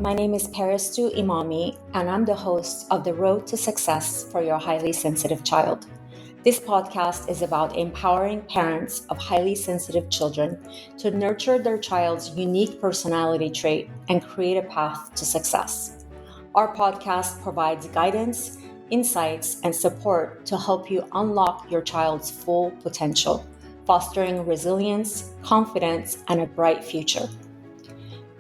My name is Peristu Imami, and I'm the host of The Road to Success for Your Highly Sensitive Child. This podcast is about empowering parents of highly sensitive children to nurture their child's unique personality trait and create a path to success. Our podcast provides guidance, insights, and support to help you unlock your child's full potential, fostering resilience, confidence, and a bright future.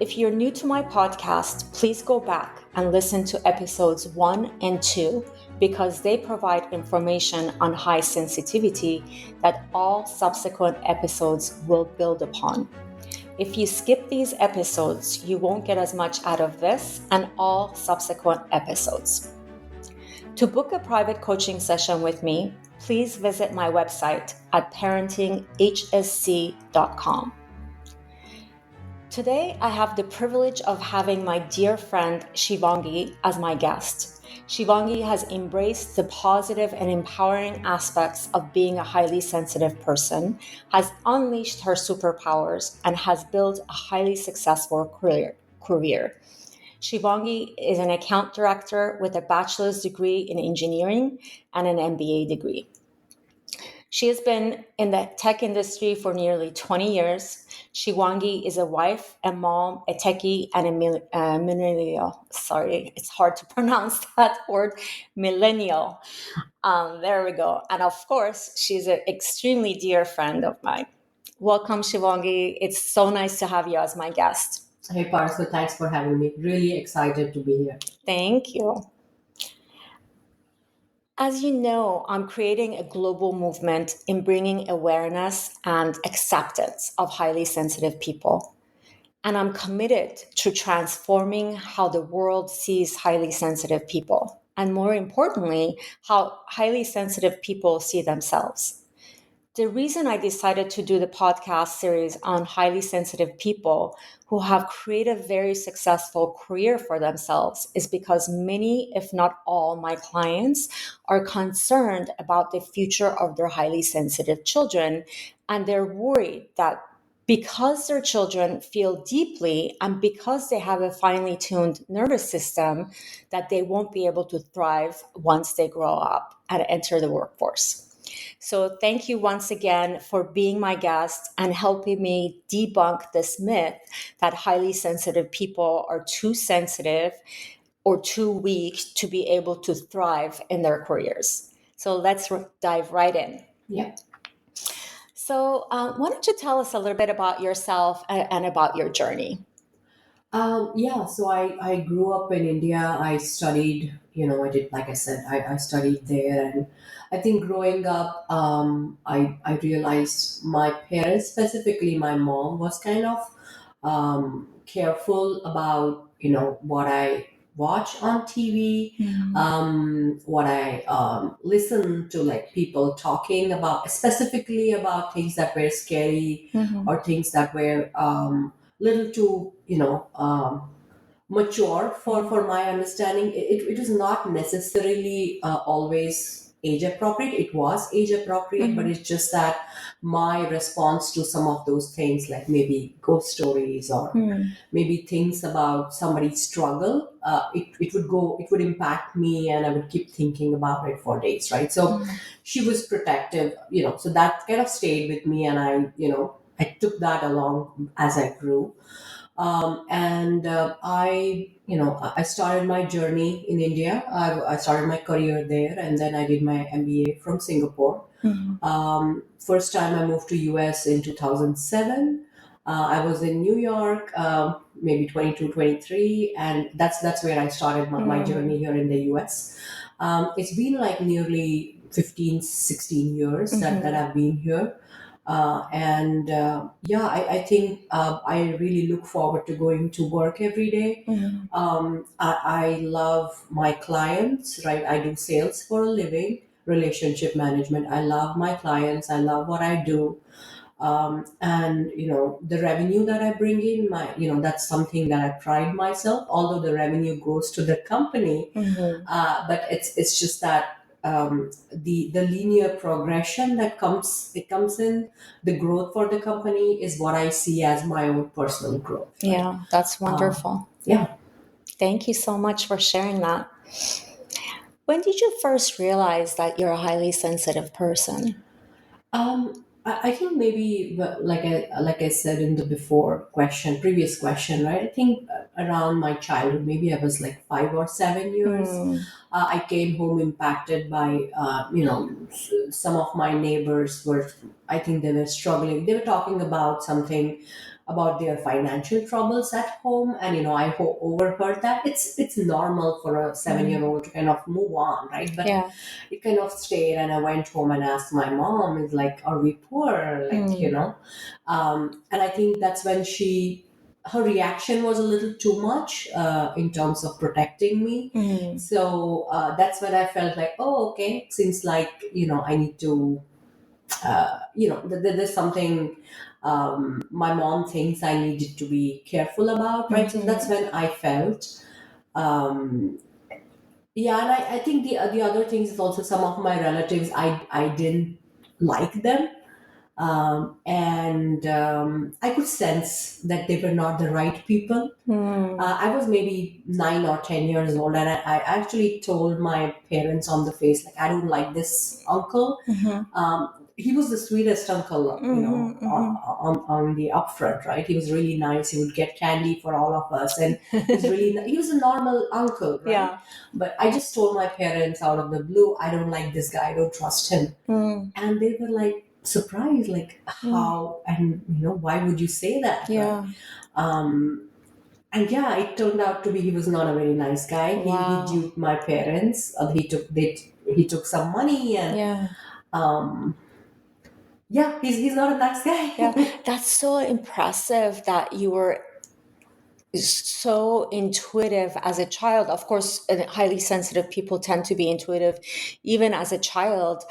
If you're new to my podcast, please go back and listen to episodes 1 and 2 because they provide information on high sensitivity that all subsequent episodes will build upon. If you skip these episodes, you won't get as much out of this and all subsequent episodes. To book a private coaching session with me, please visit my website at parentinghsc.com. Today, I have the privilege of having my dear friend Shivangi as my guest. Shivangi has embraced the positive and empowering aspects of being a highly sensitive person, has unleashed her superpowers, and has built a highly successful career. Shivangi is an account director with a bachelor's degree in engineering and an MBA degree. She has been in the tech industry for nearly 20 years. Shivangi is a wife, a mom, a techie, and a millennial. Sorry, it's hard to pronounce that word, millennial. There we go. And of course, she's an extremely dear friend of mine. Welcome, Shivangi. It's so nice to have you as my guest. Hey, Parso, thanks for having me. Really excited to be here. Thank you. As you know, I'm creating a global movement in bringing awareness and acceptance of highly sensitive people. And I'm committed to transforming how the world sees highly sensitive people. And more importantly, how highly sensitive people see themselves. The reason I decided to do the podcast series on highly sensitive people who have created a very successful career for themselves is because many, if not all, my clients are concerned about the future of their highly sensitive children, and they're worried that because their children feel deeply and because they have a finely tuned nervous system, that they won't be able to thrive once they grow up and enter the workforce. So thank you once again for being my guest and helping me debunk this myth that highly sensitive people are too sensitive or too weak to be able to thrive in their careers. So let's dive right in. Yeah. So why don't you tell us a little bit about yourself and about your journey? So I grew up in India. I studied, like I said, I studied there. And I think growing up, I realized my parents, specifically my mom, was kind of careful about, what I watch on TV, what I listen to, like people talking about, specifically about things that were scary or things that were little too, mature for my understanding. It is not necessarily always age appropriate. It was age appropriate, but it's just that my response to some of those things, like maybe ghost stories or maybe things about somebody's struggle, it would impact me, and I would keep thinking about it for days, right? So she was protective, so that kind of stayed with me, and I took that along as I grew. I started my journey in India. I started my career there, and then I did my MBA from Singapore. First time I moved to US in 2007. I was in New York, maybe 22, 23, and that's where I started my journey here in the US. It's been like nearly 15, 16 years that I've been here. I think I really look forward to going to work every day. I love my clients, right? I do sales for a living, relationship management. I love my clients. I love what I do. The revenue that I bring in, that's something that I pride myself, although the revenue goes to the company. But it's just that the linear progression that comes in, the growth for the company is what I see as my own personal growth. Yeah, that's wonderful. Yeah. Thank you so much for sharing that. When did you first realize that you're a highly sensitive person? I think maybe like I said in the previous question, right? I think around my childhood, maybe I was like 5 or 7 years. Hmm. I came home impacted by some of my neighbors were, I think they were struggling. They were talking about something about their financial troubles at home, and I overheard that. It's normal for a 7-year-old to kind of move on, right? But Yeah. it kind of stayed, and I went home and asked my mom, is like, are we poor, like, Hmm. and I think that's when her reaction was a little too much in terms of protecting me. Hmm. So that's when I felt like, oh, okay, seems like I need to there's something my mom thinks I needed to be careful about, right? So that's Hmm. when I felt um, yeah, and I think the other things is also some of my relatives, I didn't like them, and I could sense that they were not the right people. Hmm. I was maybe 9 or 10 years old, and I actually told my parents on the face, like, I don't like this uncle. Hmm. He was the sweetest uncle, Hmm. Hmm. on the upfront, right? He was really nice. He would get candy for all of us, and he was a normal uncle, right? Yeah. But I just told my parents out of the blue, I don't like this guy. I don't trust him, Hmm. and they were like surprised, like, Hmm. how, and why would you say that, right? Yeah. Um, and yeah, it turned out to be he was not a very nice guy. He Wow. duped my parents. He took some money, and Yeah. um, yeah, he's not a nice Yeah. guy. That's so impressive that you were so intuitive as a child. Of course, highly sensitive people tend to be intuitive even as a child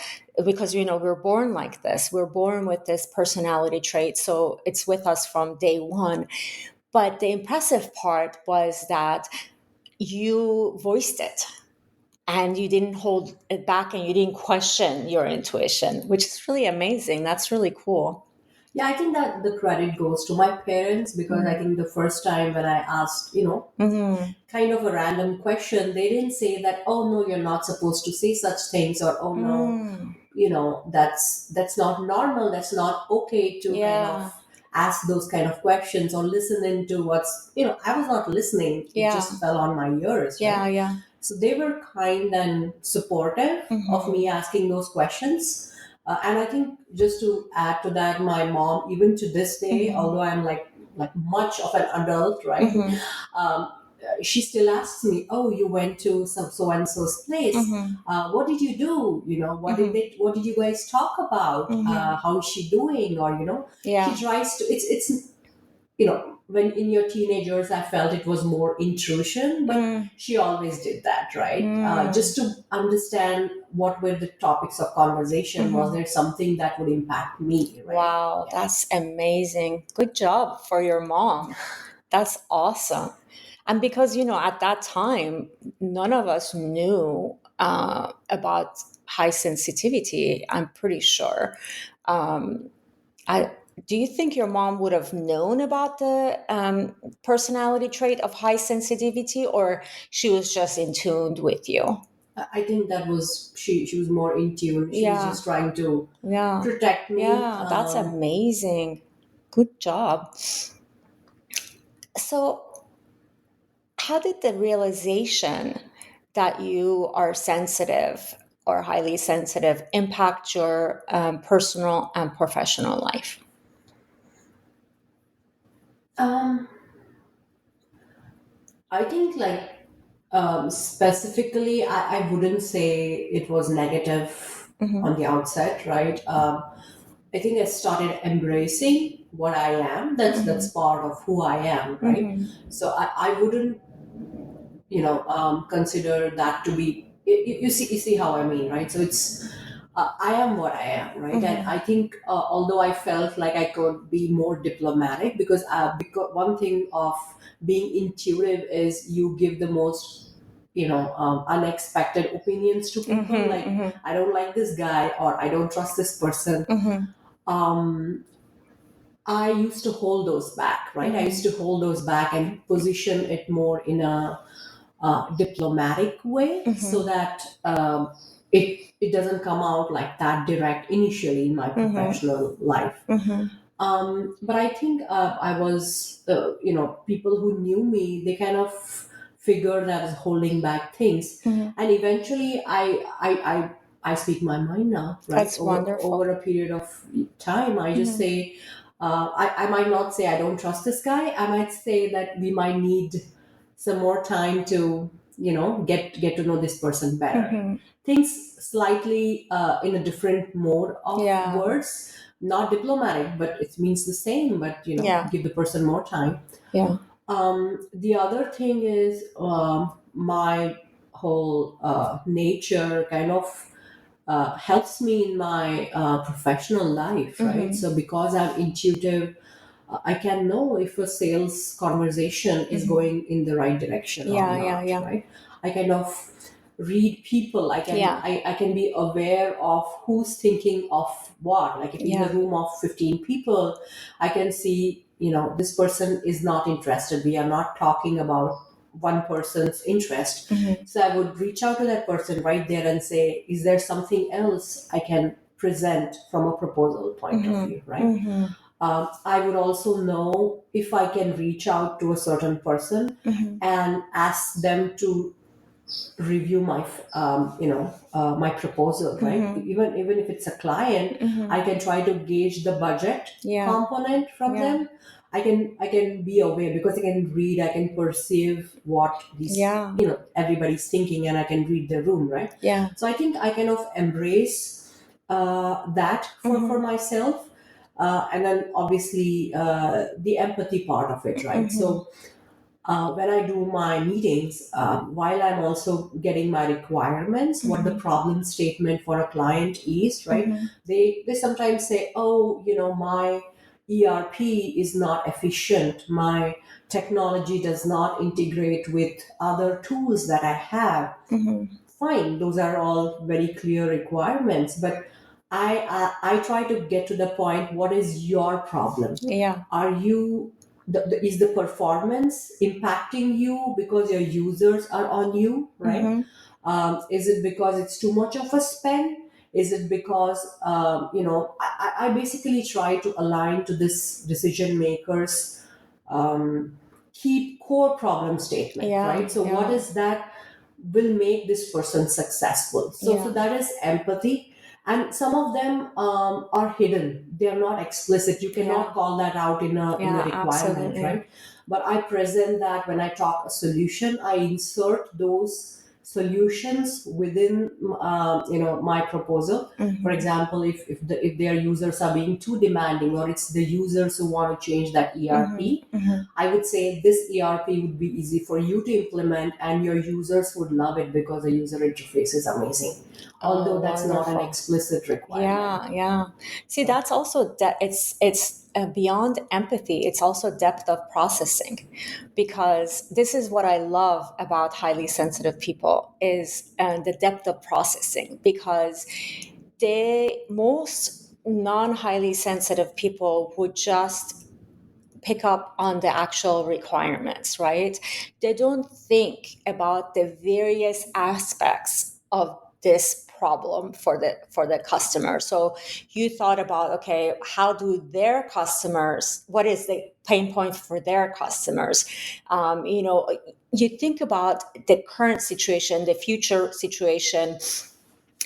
because, we're born like this. We're born with this personality trait. So it's with us from day one. But the impressive part was that you voiced it and you didn't hold it back and you didn't question your intuition, which is really amazing. That's really cool. Yeah, I think that the credit goes to my parents, because I Mm. think the first time when I asked, Hmm. kind of a random question, they didn't say that, oh no, you're not supposed to say such things, or oh no, Mm. that's not normal, that's not okay to kind of Yeah. ask those kind of questions, or listen into what's, I was not listening, it Yeah. just fell on my ears, Yeah. right? Yeah. So they were kind and supportive of Hmm. me asking those questions. And I think, just to add to that, my mom, even to this day, Hmm. although I'm like much of an adult, right? Hmm. um, she still asks me, "Oh, you went to some so and so's place. Hmm. What did you do? Hmm. What did you guys talk about? Hmm. How is she doing?" Or she Yeah. tries to. It's when in your teenagers, I felt it was more intrusion, but Mm. she always did that, right? Mm. Just to understand what were the topics of conversation. Was Hmm. there something that would impact me, right? Wow, Yeah. that's amazing. Good job for your mom. That's awesome. And because, at that time, none of us knew about high sensitivity, I'm pretty sure. Um, I, do you think your mom would have known about the personality trait of high sensitivity, or she was just in tune with you? I think that was she was more in tune. She was Yeah, just trying to yeah, protect me. yeah, that's amazing. Good job. So, how did the realization that you are sensitive or highly sensitive impact your personal and professional life? um, I think, like, specifically, I wouldn't say it was negative Hmm. on the outset, right? I think I started embracing what I am. That's Hmm. part of who I am, right? Hmm. So I wouldn't consider that to be. You see how I mean, right? So it's I am what I am, right? And Hmm. I think, although I felt like I could be more diplomatic, because one thing of being intuitive is you give the most unexpected opinions to people, like, Hmm. I don't like this guy, or I don't trust this person. Hmm. um I used to hold those back, right? I used to hold those back and position it more in a diplomatic way, so that it doesn't come out like that direct initially in my professional life. But I think I was, people who knew me, they kind of figured I was holding back things, and eventually I speak my mind now, right? That's Over wonderful. a period of time, I just say, I might not say I don't trust this guy. I might say that we might need some more time to, get to know this person better. Things slightly in a different mode of Yeah. words, not diplomatic, but it means the same, but Yeah. give the person more time. Yeah. The other thing is, my whole nature kind of helps me in my professional life, right? So because I'm intuitive, I can know if a sales conversation is going in the right direction or Yeah. Yeah. not, Yeah. right? I kind of read people. Yeah. I can be aware of who's thinking of what. Like if in a Yeah. room of 15 people, I can see, this person is not interested. We are not talking about one person's interest. So I would reach out to that person right there and say, is there something else I can present from a proposal point of view, right? I would also know if I can reach out to a certain person and ask them to review my proposal, right? Even if it's a client, I can try to gauge the budget Yeah. component from Yeah. them. I can be aware because I can read, I can perceive what these Yeah. everybody's thinking, and I can read the room, right? Yeah. So I think I kind of embrace that for myself, and then obviously the empathy part of it, right? So when I do my meetings, while I'm also getting my requirements, what the problem statement for a client is, right? They sometimes say, oh, my ERP is not efficient. My technology does not integrate with other tools that I have. Fine, those are all very clear requirements, but I try to get to the point. What is your problem? Yeah. Are you is the performance impacting you because your users are on you, right? Is it because it's too much of a spend? Is it because I basically try to align to this decision makers keep core problem statement, Yeah. right? So what Yeah. is that will make this person successful? So Yeah. that is empathy, and some of them are hidden. They are not explicit. You cannot Yeah. call that out in a Yeah. requirement, Absolutely. right? But I present that when I talk a solution. I insert those solutions within my proposal. For example, if their users are being too demanding, or it's the users who want to change that ERP, I would say this ERP would be easy for you to implement, and your users would love it because the user interface is amazing. Oh, Although that's not an wonderful. explicit requirement. Yeah, yeah. See, that's also it's beyond empathy. It's also depth of processing, because this is what I love about highly sensitive people is the depth of processing. Because most non highly sensitive people would just pick up on the actual requirements, right? They don't think about the various aspects of this problem for the customer. So you thought about, okay, how do their customers, what is the pain point for their customers? You think about the current situation, the future situation,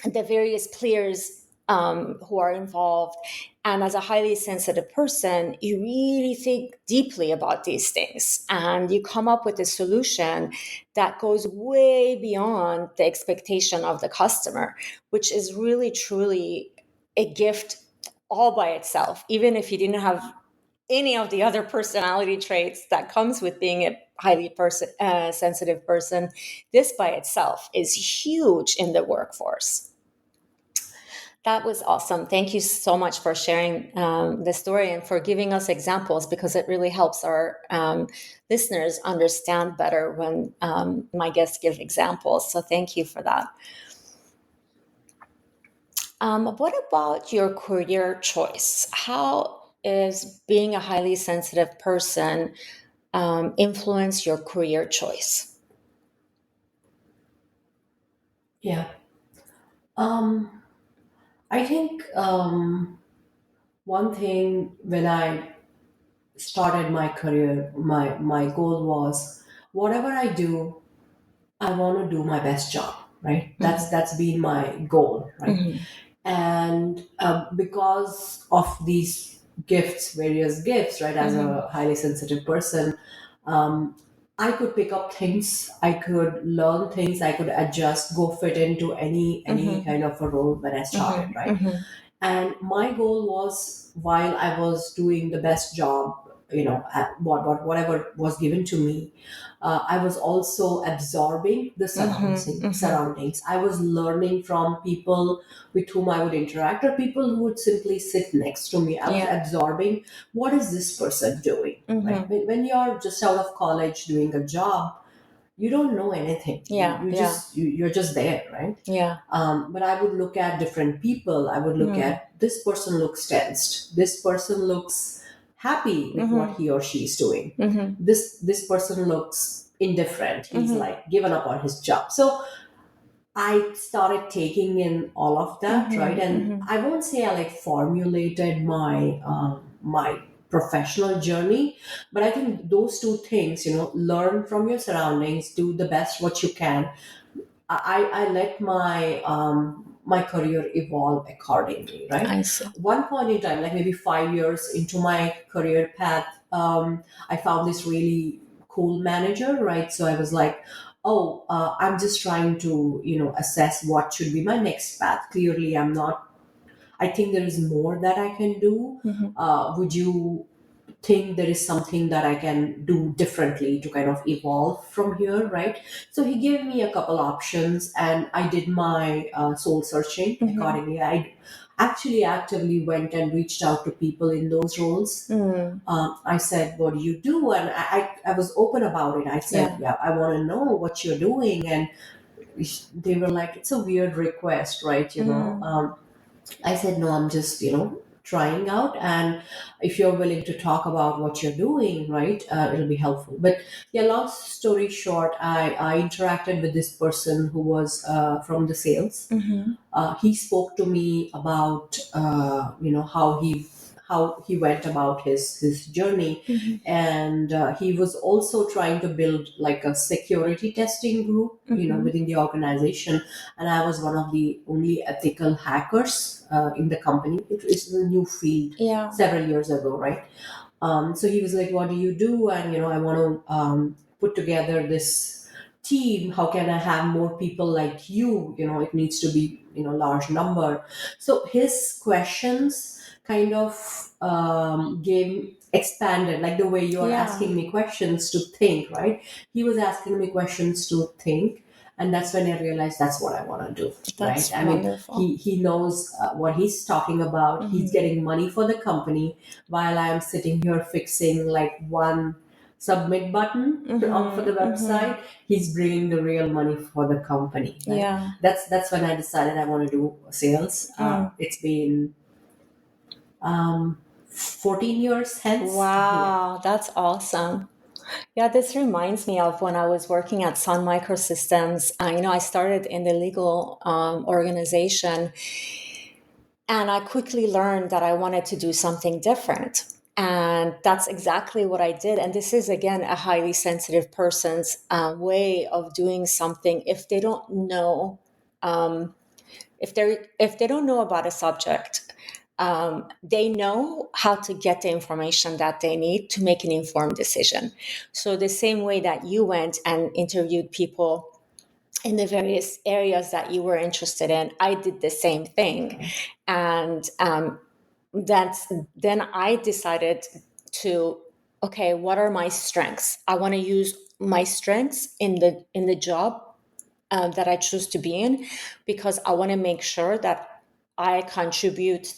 the various players who are involved. And as a highly sensitive person, you really think deeply about these things and you come up with a solution that goes way beyond the expectation of the customer, which is really, truly a gift all by itself, even if you didn't have any of the other personality traits that comes with being a sensitive person. This by itself is huge in the workforce. That was awesome. Thank you so much for sharing the story and for giving us examples, because it really helps our listeners understand better when my guests give examples. So thank you for that. What about your career choice? How is being a highly sensitive person influence your career choice? Yeah. Um, I think one thing when I started my career, my goal was whatever I do, I want to do my best job, right? That's been my goal, right? Mm-hmm. And because of these gifts, various gifts, right? As Mm-hmm. a highly sensitive person, um, I could pick up things, I could learn things, I could adjust, go fit into any Mm-hmm. kind of a role when I started, right? Mm-hmm. And my goal was, while I was doing the best job, at whatever was given to me, I was also absorbing the Mm-hmm. Mm-hmm. surroundings. I was learning from people with whom I would interact, or people who would simply sit next to me. I was Yeah. absorbing, what is this person doing, right? Mm-hmm. When you're just out of college doing a job, you don't know anything. Yeah. Yeah. You're just there, right? Yeah. But I would look at different people. I would look Mm-hmm. at, this person looks tensed, this person looks happy with what Mm-hmm. he or she is doing, Mm-hmm. this person looks indifferent, he's Mm-hmm. like given up on his job. So I started taking in all of that, right? Mm-hmm. And Mm-hmm. I won't say I like formulated my professional journey, but I think those two things, learn from your surroundings, do the best what you can. I let my career evolve accordingly, right? I see. One point in time, like maybe 5 years into my career path, I found this really cool manager, right? So I was like, oh, I'm just trying to assess what should be my next path. Clearly, I'm not. I think there is more that I can do. Mm-hmm. Would you think there is something that I can do differently to kind of evolve from here, right? So he gave me a couple options, and I did my soul searching Mm-hmm. accordingly. I actually actively went and reached out to people in those roles. Mm. I said, "What do you do?" And I was open about it. I said, Yeah. "Yeah, I want to know what you're doing." And they were like, "It's a weird request, right?" Mm. I said, no, I'm just, trying out. And if you're willing to talk about what you're doing, right, it'll be helpful. But yeah, long story short, I interacted with this person who was from the sales. Mm-hmm. He spoke to me about, how he went about his journey. Mm-hmm. And he was also trying to build like a security testing group, Mm-hmm. within the organization. And I was one of the only ethical hackers in the company. It is a new field Yeah. several years ago, right? So he was like, what do you do? And I want to put together this team. How can I have more people like you? It needs to be large number. So his questions kind of gave expanded, like the way you are Yeah. asking me questions to think, right? He was asking me questions to think. And that's when I realized that's what I want to do, right? That's I mean, wonderful. he knows what he's talking about. He's Mm-hmm. getting money for the company, while I'm sitting here fixing like one submit button for the Mm-hmm. Mm-hmm. website. He's bringing the real money for the company, right? Yeah. That's when I decided I want to do sales. Mm. It's been 14 years hence. Yeah. Wow, that's awesome. Yeah, this reminds me of when I was working at Sun Microsystems. I started in the legal organization, and I quickly learned that I wanted to do something different. And that's exactly what I did. And this is, again, a highly sensitive person's way of doing something. If they don't know, if they don't know about a subject, they know how to get the information that they need to make an informed decision. So the same way that you went and interviewed people in the various areas that you were interested in, I did the same thing. And then I decided to, okay, what are my strengths? I want to use my strengths in the job that I choose to be in, because I want to make sure that I contribute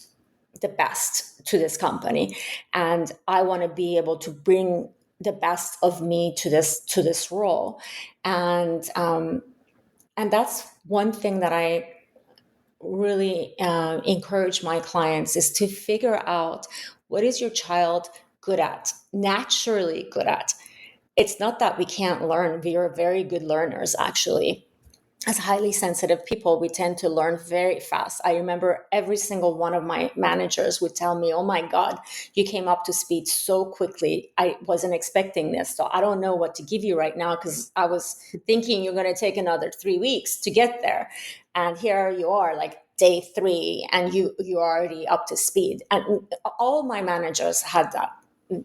the best to this company, and I want to be able to bring the best of me to this role. And that's one thing that I really encourage my clients, is to figure out What is your child good at, naturally good at? It's not that we can't learn. We are very good learners, actually. As highly sensitive people, we tend to learn very fast. I remember every single one of my managers would tell me, "Oh my God, you came up to speed so quickly. I wasn't expecting this. So I don't know what to give you right now because I was thinking you're going to take another 3 weeks to get there. And here you are, like day 3, and you're already up to speed." And all my managers had that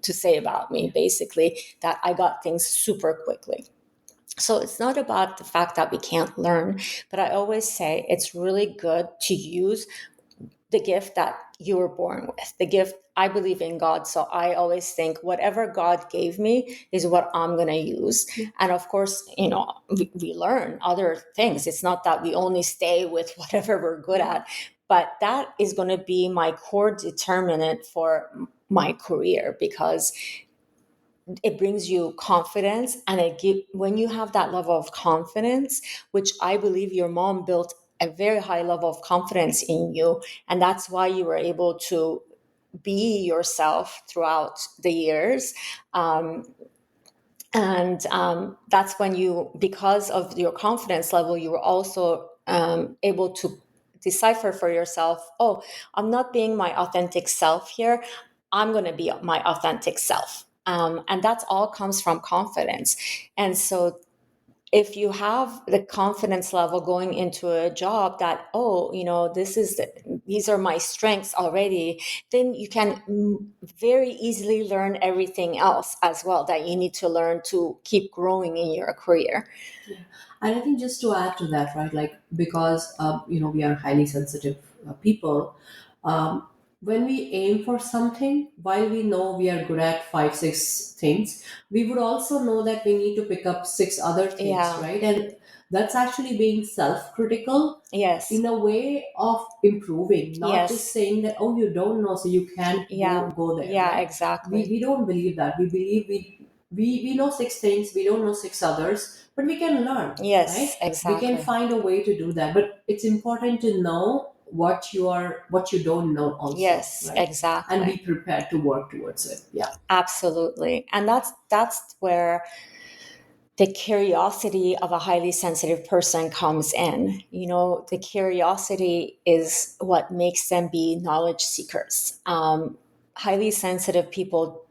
to say about me, basically, that I got things super quickly. So it's not about the fact that we can't learn, but I always say it's really good to use the gift that you were born with. The gift, I believe in God, so I always think whatever God gave me is what I'm going to use. And of course, we learn other things. It's not that we only stay with whatever we're good at, but that is going to be my core determinant for my career, because it brings you confidence, and when you have that level of confidence, which I believe your mom built a very high level of confidence in you, and that's why you were able to be yourself throughout the years. And that's when because of your confidence level, you were also able to decipher for yourself, oh, I'm not being my authentic self here. I'm going to be my authentic self. And that's all comes from confidence. And so if you have the confidence level going into a job that, oh, these are my strengths already, then you can very easily learn everything else as well that you need to learn to keep growing in your career. Yeah. And I think just to add to that, right, like because we are highly sensitive people. Um, when we aim for something, while we know we are good at 5, 6 things, we would also know that we need to pick up 6 other things, Yeah. right? And that's actually being self-critical Yes. in a way of improving, not just Yes. saying that, oh, you don't know, so you can't Yeah. go there, Yeah, right? exactly. We don't believe that. We believe we know 6 things, we don't know 6 others, but we can learn, right? Yes, We can exactly. find a way to do that, but it's important to know what you don't know also, Yes, right? And be exactly. prepared to work towards it. Yeah. Absolutely. And that's where the curiosity of a highly sensitive person comes in. The curiosity is what makes them be knowledge seekers. Highly sensitive people,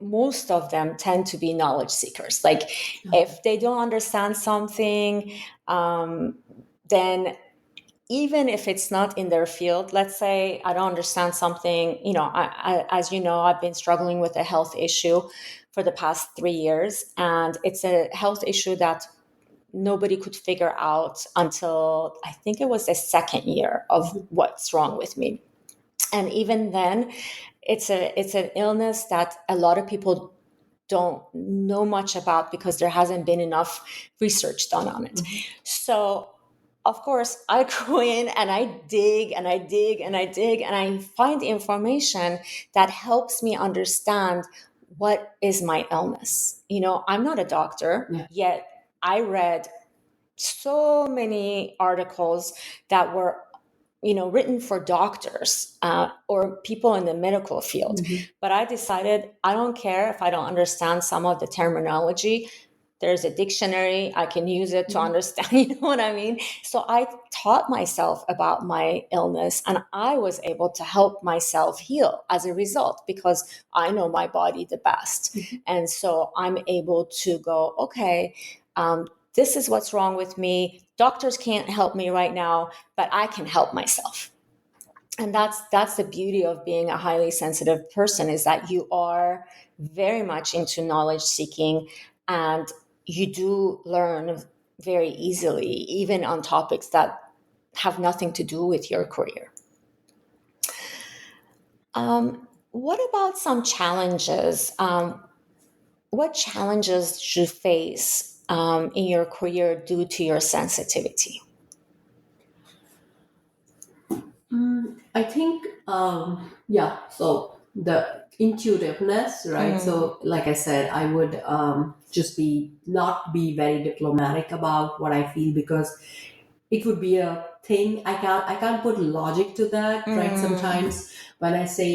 most of them tend to be knowledge seekers. Like, if they don't understand something, then even if it's not in their field, let's say I don't understand something, as you know, I've been struggling with a health issue for the past 3 years, and it's a health issue that nobody could figure out until I think it was the second year of what's wrong with me. And even then, it's an illness that a lot of people don't know much about because there hasn't been enough research done on it. So of course, I go in and I dig and I dig and I dig and I find information that helps me understand what is my illness. I'm not a doctor, Yeah. yet I read so many articles that were written for doctors or people in the medical field. But I decided I don't care if I don't understand some of the terminology. There's a dictionary, I can use it to understand, you know what I mean? So I taught myself about my illness, and I was able to help myself heal as a result because I know my body the best. And so I'm able to go, okay, this is what's wrong with me. Doctors can't help me right now, but I can help myself. And that's the beauty of being a highly sensitive person, is that you are very much into knowledge seeking, and you do learn very easily, even on topics that have nothing to do with your career. What about some challenges? What challenges did you face in your career due to your sensitivity? I think, yeah, so the intuitiveness, right? So, like I said, I would just not be very diplomatic about what I feel, because it would be a think I can't put logic to that, right? Sometimes when I say,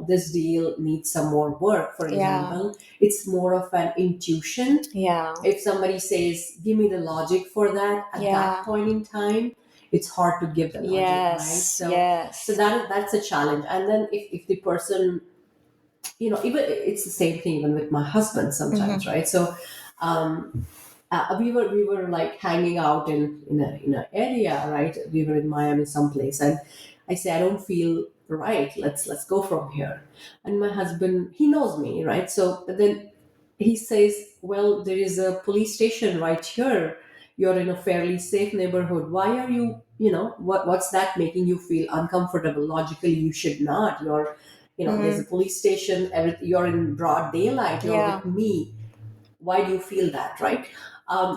this deal needs some more work, for Yeah. example, it's more of an intuition. Yeah. If somebody says, give me the logic for that at Yeah. that point in time, it's hard to give the logic, right? Yes. So Yes. that's a challenge. And then if the person, even it's the same thing even with my husband sometimes, right? So um, we were like hanging out in a area, right? We were in Miami someplace, and I say, I don't feel right. Let's go from here. And my husband, he knows me, right? So but then he says, well, there is a police station right here. You're in a fairly safe neighborhood. Why are you, what's that making you feel uncomfortable? Logically, you should not. There's a police station. You're in broad daylight. You're Yeah. with me. Why do you feel that, right?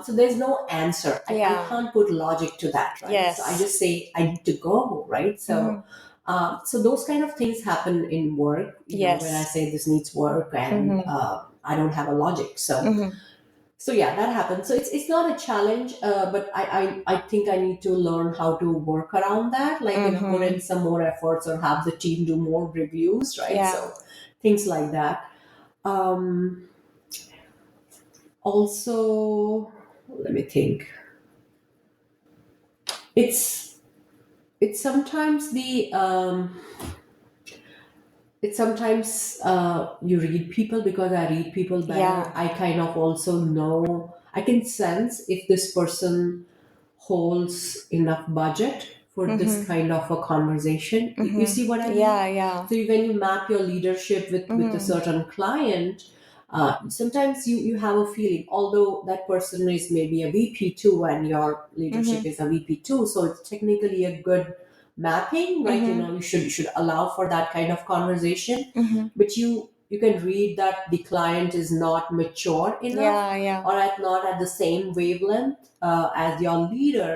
So there's no answer. I Yeah. can't put logic to that, right? So I Yes. just say I need to go, right? So those kind of things happen in work. When I Yes. say this needs work, and I don't have a logic. So yeah, that happens. So it's not a challenge, but I think I need to learn how to work around that. Like put in some more efforts or have the team do more reviews, right? Yeah. So things like that. Um, Also, let me think. It's it's sometimes the it's sometimes you read people, because I read people better. Yeah. I kind of also know, I can sense if this person holds enough budget for this kind of a conversation. You see what I mean? Yeah. Yeah. So when you map your leadership with a certain client, sometimes you have a feeling, although that person is maybe a VP too, and your leadership is a VP too, so it's technically a good mapping, right? You should allow for that kind of conversation, but you can read that the client is not mature enough, Yeah. Yeah. or not at the same wavelength as your leader,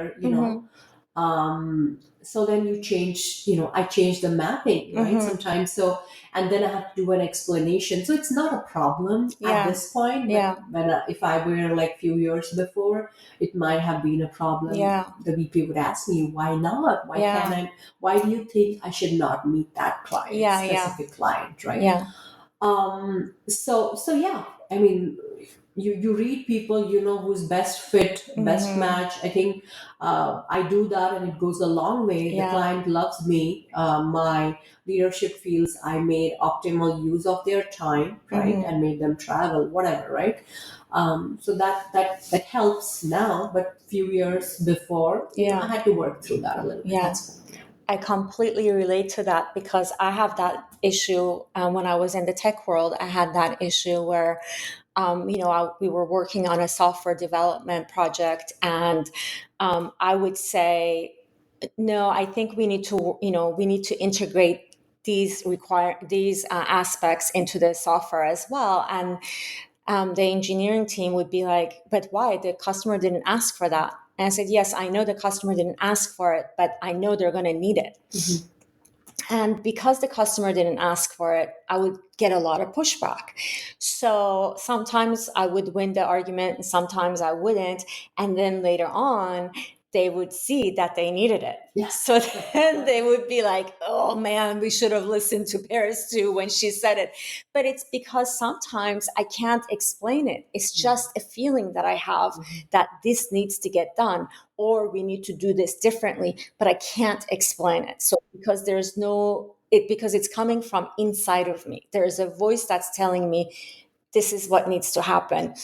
so then you change, I change the mapping, right? Sometimes. So and then I have to do an explanation. So it's not a problem at Yeah. this point, Yeah. but when if I were like few years before, it might have been a problem. Yeah. The VP would ask me, why not? Why can't I? Why do you think I should not meet that client, Yeah. Yeah. specific client, right? Yeah. So yeah, I mean, you read people, who's best fit, best match. I think I do that, and it goes a long way. The Yeah. client loves me. My leadership feels I made optimal use of their time, right, and made them travel, whatever, right. So that helps now, but few years before, I had to work through that a little bit. Yeah. That's I completely relate to that, because I have that issue. When I was in the tech world, I had that issue where, we were working on a software development project, and I would say, no, I think we need to, we need to integrate these aspects into the software as well. And the engineering team would be like, but why? The customer didn't ask for that. And I said, yes, I know the customer didn't ask for it, but I know they're going to need it. And because the customer didn't ask for it, I would get a lot of pushback. So sometimes I would win the argument and sometimes I wouldn't. And then later on, they would see that they needed it. Yes. So then they would be like, oh man, we should have listened to Paris too when she said it. But it's because sometimes I can't explain it. It's just a feeling that I have that this needs to get done, or we need to do this differently, but I can't explain it. So because because it's coming from inside of me. There's a voice that's telling me this is what needs to happen,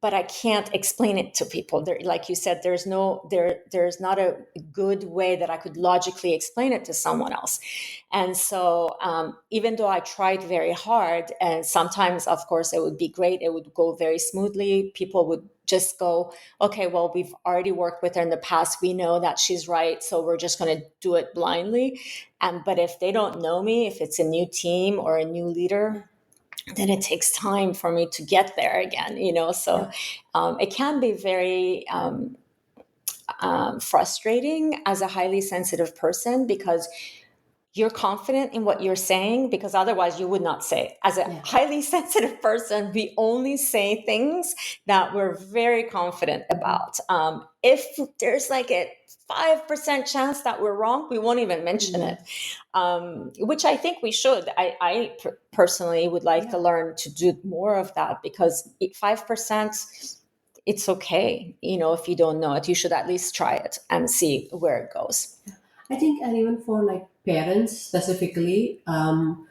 but I can't explain it to people. There, like you said, there's not a good way that I could logically explain it to someone else. And so even though I tried very hard, and sometimes, of course, it would be great, it would go very smoothly. People would just go, okay, well, we've already worked with her in the past. We know that she's right. So we're just going to do it blindly. But if they don't know me, if it's a new team or a new leader, then it takes time for me to get there again, so it can be very frustrating as a highly sensitive person, because you're confident in what you're saying, because otherwise you would not say it. As a highly sensitive person, we only say things that we're very confident about. If there's like a 5% chance that we're wrong, we won't even mention it, which I think we should. I personally would like to learn to do more of that, because 5%, it's okay. If you don't know it, you should at least try it and see where it goes. I think, and even for like parents specifically, in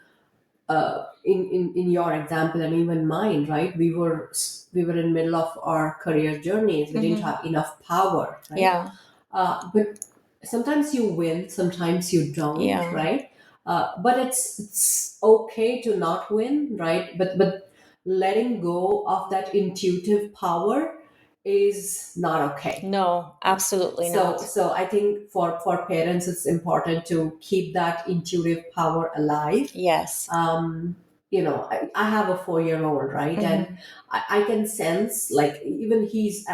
your example and even mine, right? We were in middle of our career journeys. We didn't have enough power, right? Yeah. But sometimes you win, sometimes you don't, Yeah. right? But it's okay to not win, right? But letting go of that intuitive power is not okay. No, absolutely not. So I think for parents, it's important to keep that intuitive power alive. Yes. I have a 4-year-old, right? And I can sense, like, even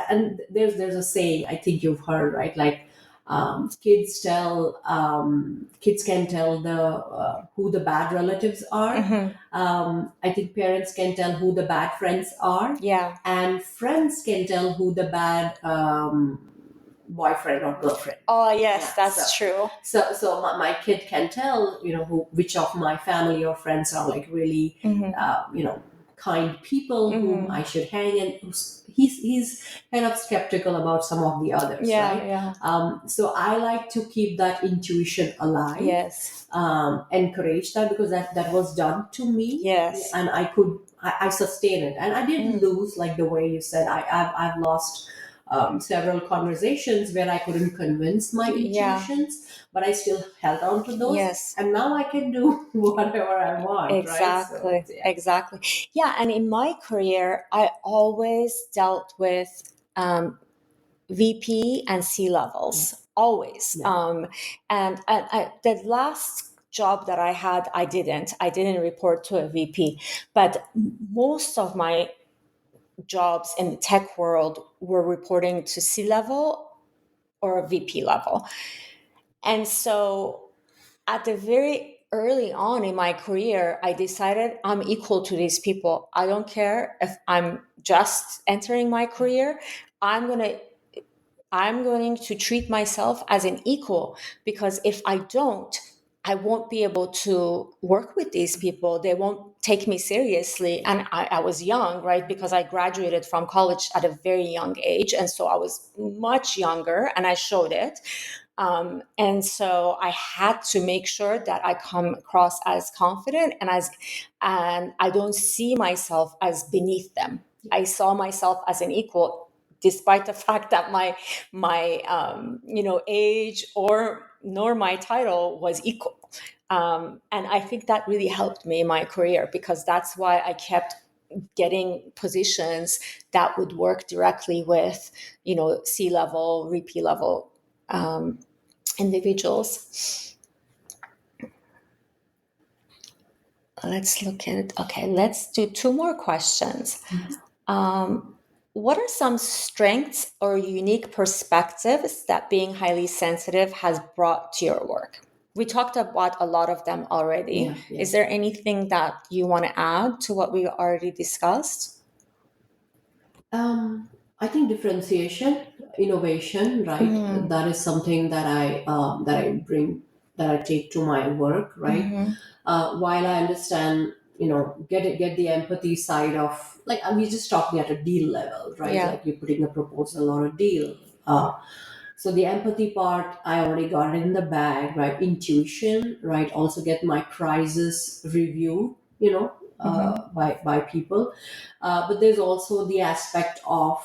and there's a saying, I think you've heard, right? Like, kids can tell who the bad relatives are. I think parents can tell who the bad friends are. Yeah. And friends can tell who the bad boyfriend or girlfriend. Oh, yes, that's true. So my kid can tell, which of my family or friends are like really, kind people whom I should hang, and he's kind of skeptical about some of the others, right? Yeah. So I like to keep that intuition alive. Yes. Encourage that, because that was done to me. Yes. And I sustain it, and I didn't lose, like the way you said. I've lost several conversations where I couldn't convince my intuitions, but I still held on to those. Yes. And now I can do whatever I want. Exactly. Right? So, Exactly. Yeah. And in my career, I always dealt with VP and C levels, always. And the last job that I had, I didn't report to a VP, but most of my jobs in the tech world were reporting to C level or a VP level. And so at the very early on in my career, I decided I'm equal to these people. I don't care if I'm just entering my career. I'm going to treat myself as an equal, because if I don't, I won't be able to work with these people. They won't take me seriously. And I was young, right? Because I graduated from college at a very young age. And so I was much younger, and I showed it. And so I had to make sure that I come across as confident and I don't see myself as beneath them. I saw myself as an equal, despite the fact that my age nor my title was equal. And I think that really helped me in my career, because that's why I kept getting positions that would work directly with, C-level, VP level individuals. Let's look at it. Okay, let's do 2 more questions. What are some strengths or unique perspectives that being highly sensitive has brought to your work? We talked about a lot of them already. Yeah. Is there anything that you want to add to what we already discussed? I think differentiation, innovation, right? That is something that I bring, that I take to my work, right? While I understand, get the empathy side of, like, we're just talking at a deal level, right? Yeah. Like, you're putting a proposal or a deal. So the empathy part, I already got it in the bag, right? Intuition, right? Also get my prices reviewed, by people. But there's also the aspect of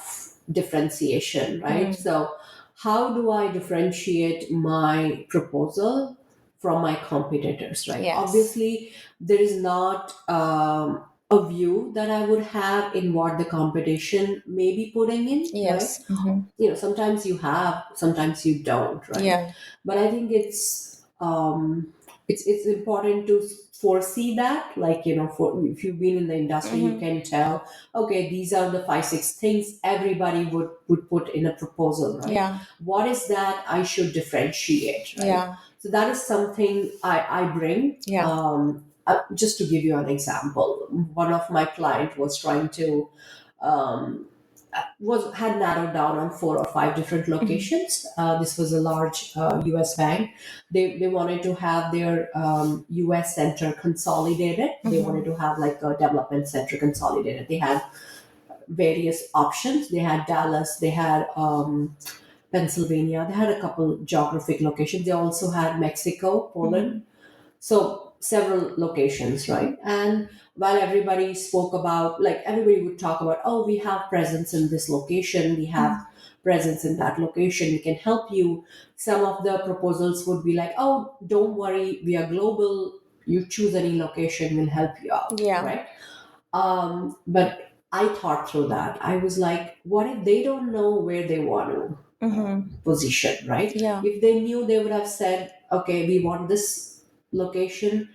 differentiation, right? So how do I differentiate my proposal from my competitors, right? Yes. Obviously, there is not a view that I would have in what the competition may be putting in, Yes. right? Sometimes you have, sometimes you don't, right? Yeah. But I think it's important to foresee that, like, if you've been in the industry, you can tell, okay, these are the 5-6 things everybody would put in a proposal, right? Yeah. What is that I should differentiate, right? Yeah. So that is something I bring. Yeah. Just to give you an example, one of my client was trying to um, was had narrowed down on 4 or 5 different locations. This was a large U.S. bank. They wanted to have their U.S. center consolidated. They wanted to have like a development center consolidated. They had various options. They had Dallas. They had Pennsylvania. They had a couple geographic locations. They also had Mexico, Poland. So several locations, right? And while everybody spoke about, like everybody would talk about, oh, we have presence in this location, we have presence in that location, we can help you. Some of the proposals would be like, oh, don't worry, we are global. You choose any location, we'll help you out, Yeah. right? But I thought through that. I was like, what if they don't know where they want to position, right? Yeah. If they knew, they would have said, okay, we want this location,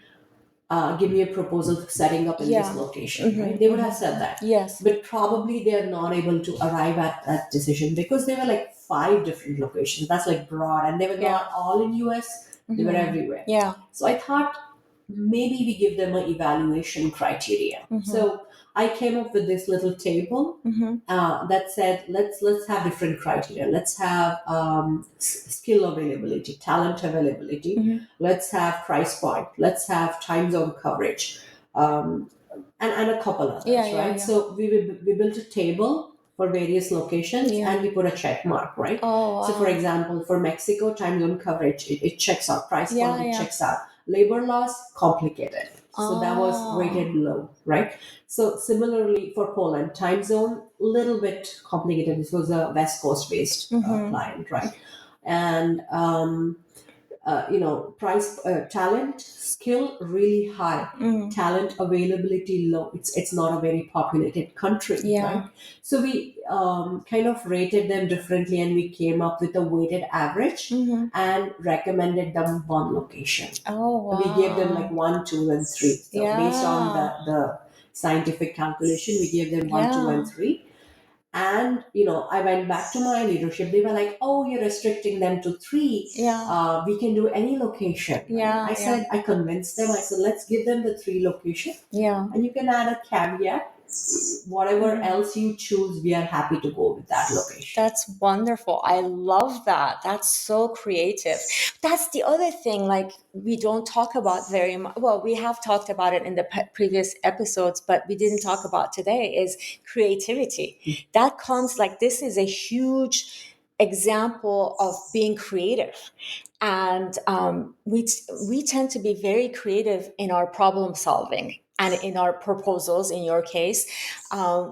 give me a proposal for setting up in this location, right? They would have said that. Yes. But probably they're not able to arrive at that decision because there were like 5 different locations. That's like broad, and they were not all in US, they were everywhere. Yeah. So I thought maybe we give them an evaluation criteria. So I came up with this little table that said, let's have different criteria. Let's have skill availability, talent availability. Let's have price point. Let's have time zone coverage, and a couple others, right? So we built a table for various locations, and we put a check mark, right? Oh, So for example, for Mexico, time zone coverage, it checks out. Price point, it checks out. Labor laws, complicated. So that was rated low, right? So similarly for Poland, time zone, little bit complicated. This was a West Coast based client, right? And price, talent, skill really high, talent availability low. It's not a very populated country, right? So we kind of rated them differently, and we came up with a weighted average and recommended them one location. Oh, wow. We gave them like 1, 2, and 3. So based on the scientific calculation, we gave them 1, 2, and 3. And I went back to my leadership. They were like, "Oh, you're restricting them to 3. We can do any location." I said, I convinced them. I said, "Let's give them the 3 location. And you can add a caveat. Whatever else you choose, we are happy to go with that location." That's wonderful. I love that. That's so creative. That's the other thing, like, we don't talk about very much. Well, we have talked about it in the previous episodes, but we didn't talk about today is creativity. That comes, like, this is a huge example of being creative. And we tend to be very creative in our problem solving and in our proposals. In your case,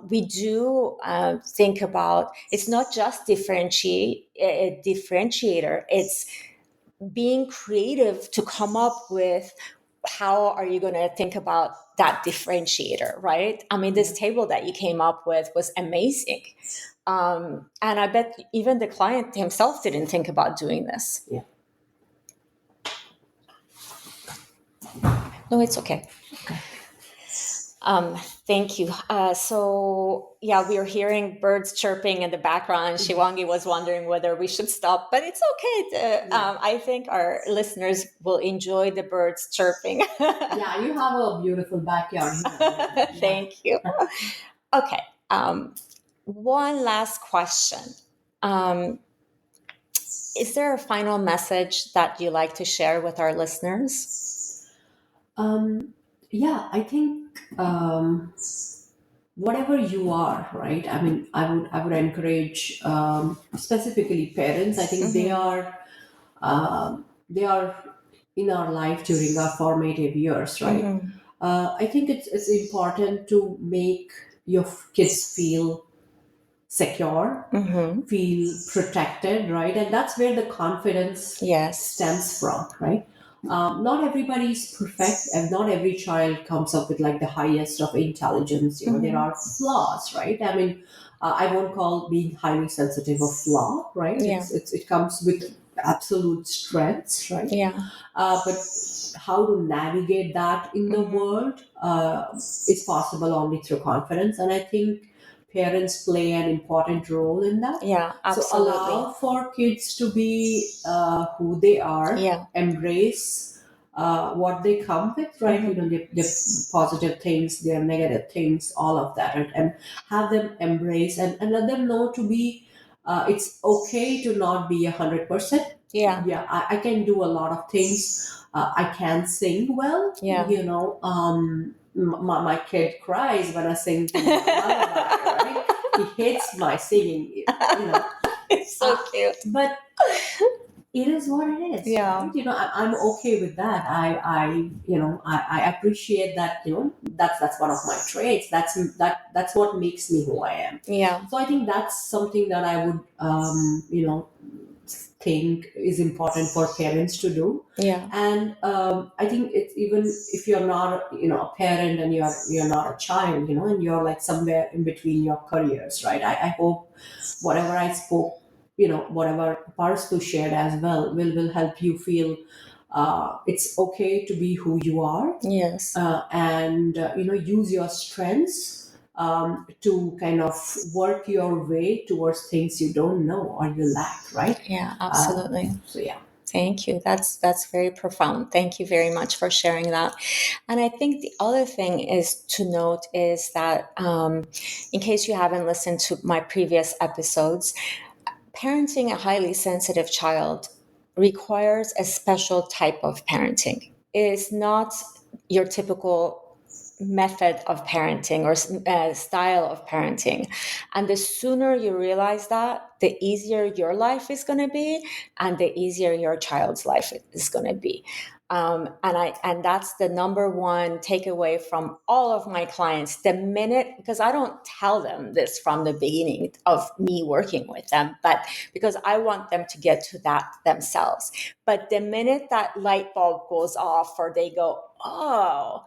we do think about, it's not just a differentiator, it's being creative to come up with how are you going to think about that differentiator, right? I mean, this table that you came up with was amazing. And I bet even the client himself didn't think about doing this. Yeah. No, it's okay. Thank you. So, yeah, we are hearing birds chirping in the background. Shivangi was wondering whether we should stop, but it's okay. I think our listeners will enjoy the birds chirping. Yeah, you have a beautiful backyard here. Thank you. Okay. One last question. Is there a final message that you like to share with our listeners? Yeah, I think whatever you are, right? I mean, I would encourage specifically parents. I think they are in our life during our formative years, right? I think it's important to make your kids feel secure, feel protected, right? And that's where the confidence stems from, right? Not everybody is perfect, and not every child comes up with like the highest of intelligence. There are flaws, right? I mean, I won't call being highly sensitive a flaw, right? It comes with absolute strengths, right? But how to navigate that in the world is possible only through confidence. And I think parents play an important role in that. Yeah, So absolutely. allow for kids to be who they are, Yeah. embrace what they come with, right? Mhm. You know, their positive things, their negative things, all of that, and have them embrace and let them know to be, it's okay to not be 100%. Yeah. Yeah, I can do a lot of things. I can sing well, Yeah. you know. My kid cries when I sing to him a lullaby, right? He hates my singing, you know. It's so cute. But it is what it is. Yeah. Right? You know, I'm okay with that. I appreciate that. You know, that's one of my traits. That's what makes me who I am. Yeah. So I think that's something that I would, think is important for parents to do. Yeah. And I think it's, even if you're not, you know, a parent and you're not a child, you know, and you're like somewhere in between your careers, right? I hope whatever I spoke, you know, whatever Parstu shared as well will help you feel it's okay to be who you are, Yes. and you know, use your strengths to kind of work your way towards things you don't know or you lack, right? Yeah, absolutely. So yeah. Thank you. That's very profound. Thank you very much for sharing that. And I think the other thing is to note is that, in case you haven't listened to my previous episodes, parenting a highly sensitive child requires a special type of parenting. It is not your typical method of parenting or style of parenting. And the sooner you realize that, the easier your life is going to be, and the easier your child's life is going to be. And that's the number one takeaway from all of my clients. The minute, because I don't tell them this from the beginning of me working with them, but because I want them to get to that themselves. But the minute that light bulb goes off, or they go, oh,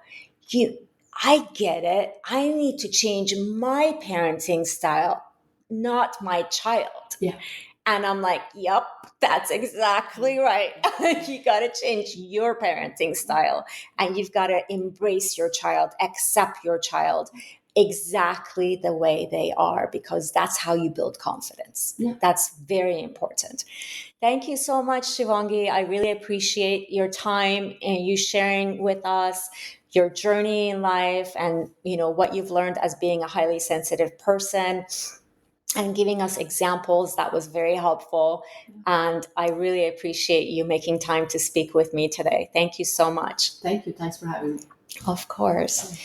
I get it. I need to change my parenting style, not my child. Yeah. And I'm like, yep, that's exactly right. You got to change your parenting style, and you've got to embrace your child, accept your child exactly the way they are, because that's how you build confidence. Yeah. That's very important. Thank you so much, Shivangi. I really appreciate your time and you sharing with us your journey in life, and you know what you've learned as being a highly sensitive person, and giving us examples. That was very helpful. And I really appreciate you making time to speak with me today. Thank you so much. Thank you. Thanks for having me. Of course.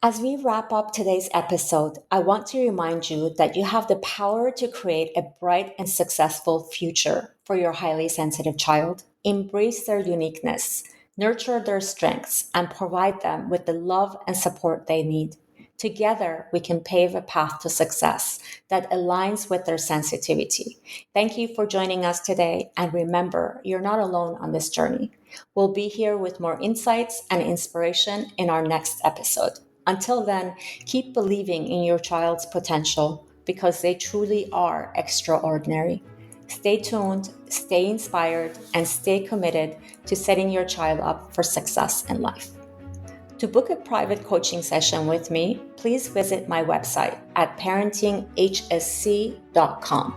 As we wrap up today's episode, I want to remind you that you have the power to create a bright and successful future for your highly sensitive child. Embrace their uniqueness, nurture their strengths, and provide them with the love and support they need. Together, we can pave a path to success that aligns with their sensitivity. Thank you for joining us today, and remember, you're not alone on this journey. We'll be here with more insights and inspiration in our next episode. Until then, keep believing in your child's potential, because they truly are extraordinary. Stay tuned, stay inspired, and stay committed to setting your child up for success in life. To book a private coaching session with me, please visit my website at parentinghsc.com.